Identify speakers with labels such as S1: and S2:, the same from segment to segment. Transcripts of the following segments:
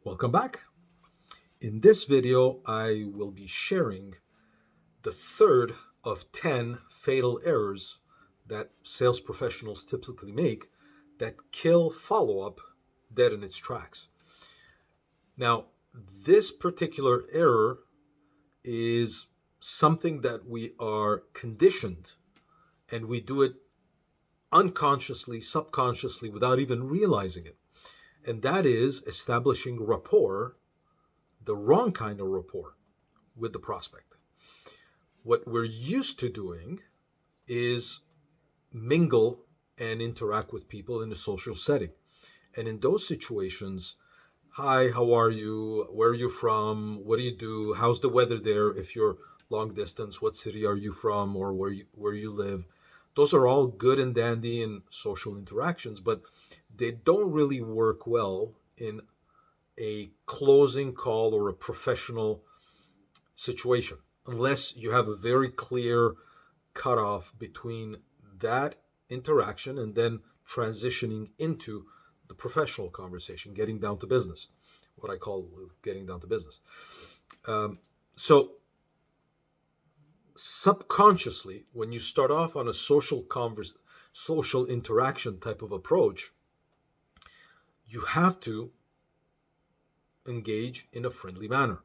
S1: Welcome back. In this video, I will be sharing the third of 10 fatal errors that sales professionals typically make that kill follow-up dead in its tracks. Now, this particular error is something that we are conditioned and we do it unconsciously, subconsciously, without even realizing it. And that is establishing rapport, the wrong kind of rapport with the prospect. What we're used to doing is mingle and interact with people in a social setting. And in those situations, hi, how are you? Where are you from? What do you do? How's the weather there? If you're long distance, what city are you from, or where you live? Those are all good and dandy in social interactions, but they don't really work well in a closing call or a professional situation unless you have a very clear cutoff between that interaction and then transitioning into the professional conversation, getting down to business, what I call getting down to business. So subconsciously, when you start off on a social interaction type of approach, you have to engage in a friendly manner,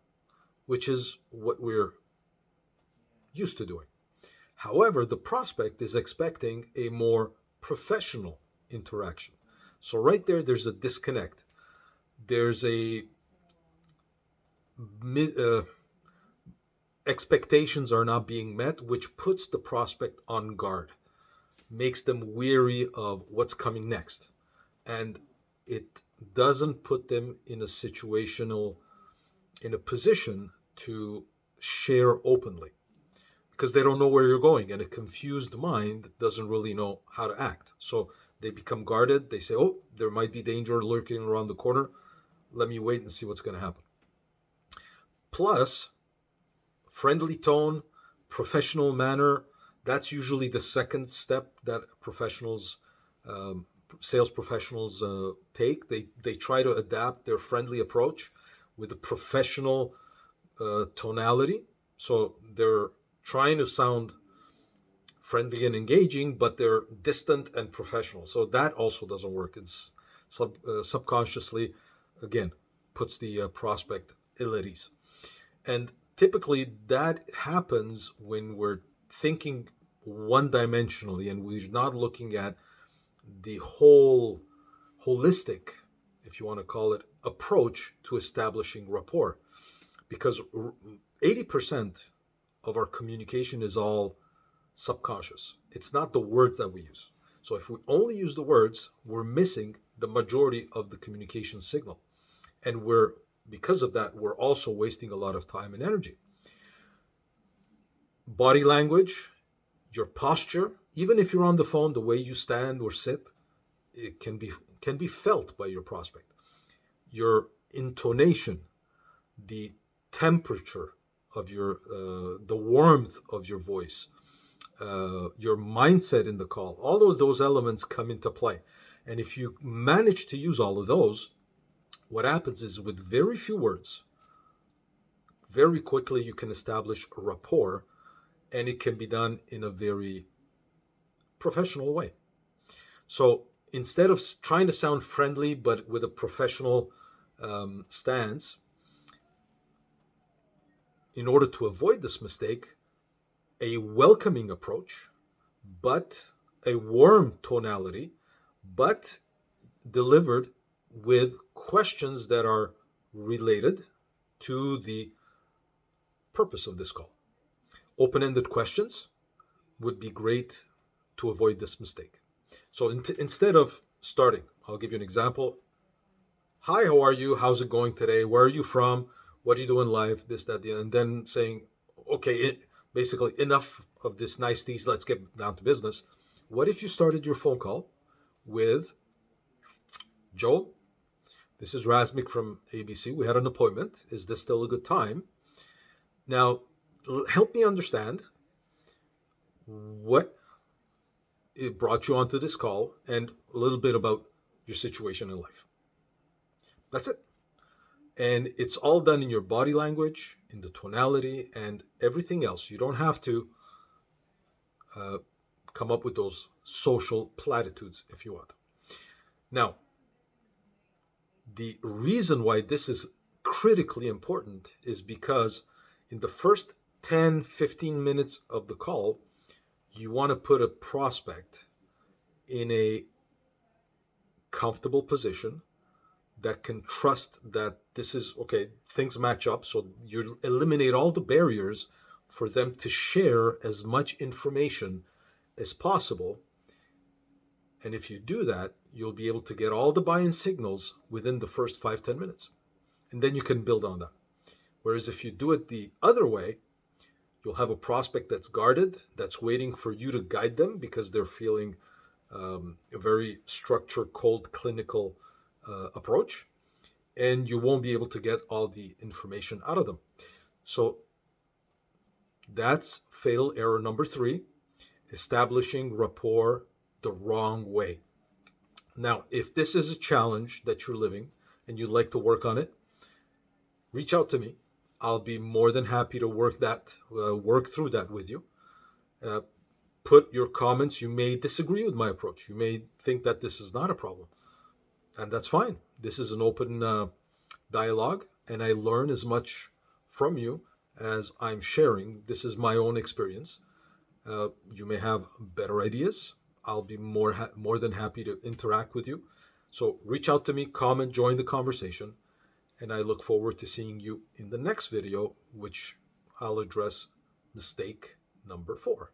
S1: which is what we're used to doing. However, the prospect is expecting a more professional interaction. So right there's a disconnect. There's a expectations are not being met, which puts the prospect on guard, makes them weary of what's coming next. And it doesn't put them in a position to share openly because they don't know where you're going, and a confused mind doesn't really know how to act. So they become guarded. They say, oh, there might be danger lurking around the corner. Let me wait and see what's going to happen. Plus, friendly tone, professional manner, that's usually the second step that sales professionals take. They try to adapt their friendly approach with a professional tonality. So they're trying to sound friendly and engaging, but they're distant and professional. So that also doesn't work. It's subconsciously, again, puts the prospect ill at ease. And typically that happens when we're thinking one-dimensionally and we're not looking at the whole holistic, if you want to call it, approach to establishing rapport. Because 80% of our communication is all subconscious. It's not the words that we use. So if we only use the words, we're missing the majority of the communication signal. And because of that, we're also wasting a lot of time and energy. Body language, your posture, even if you're on the phone, the way you stand or sit, it can be felt by your prospect. Your intonation, the temperature of the warmth of your voice, your mindset in the call, all of those elements come into play. And if you manage to use all of those, what happens is with very few words, very quickly you can establish a rapport, and it can be done in a very professional way. So instead of trying to sound friendly but with a professional stance, in order to avoid this mistake, a welcoming approach, but a warm tonality, but delivered with questions that are related to the purpose of this call. Open-ended questions would be great to avoid this mistake. So instead of starting, I'll give you an example. Hi, how are you? How's it going today? Where are you from? What do you do in life? This, that, and then saying, okay, basically enough of this niceties. Let's get down to business. What if you started your phone call with, Joel, this is Razmig from ABC. We had an appointment. Is this still a good time? Now, help me understand what it brought you onto this call and a little bit about your situation in life. That's it. And it's all done in your body language, in the tonality, and everything else. You don't have to uh, come up with those social platitudes if you want. Now, the reason why this is critically important is because in the first 10, 15 minutes of the call, you want to put a prospect in a comfortable position that can trust that this is okay, things match up. So you eliminate all the barriers for them to share as much information as possible. And if you do that, you'll be able to get all the buy-in signals within the first 5-10 minutes. And then you can build on that. Whereas if you do it the other way, you'll have a prospect that's guarded, that's waiting for you to guide them because they're feeling a very structured, cold, clinical approach. And you won't be able to get all the information out of them. So that's fatal error number 3, establishing rapport the wrong way. Now, if this is a challenge that you're living and you'd like to work on it, reach out to me. I'll be more than happy to work through that with you. Put your comments. You may disagree with my approach. You may think that this is not a problem, and that's fine. This is an open dialogue, and I learn as much from you as I'm sharing. This is my own experience. You may have better ideas. I'll be more than happy to interact with you. So reach out to me, comment, join the conversation, and I look forward to seeing you in the next video, which I'll address mistake number 4.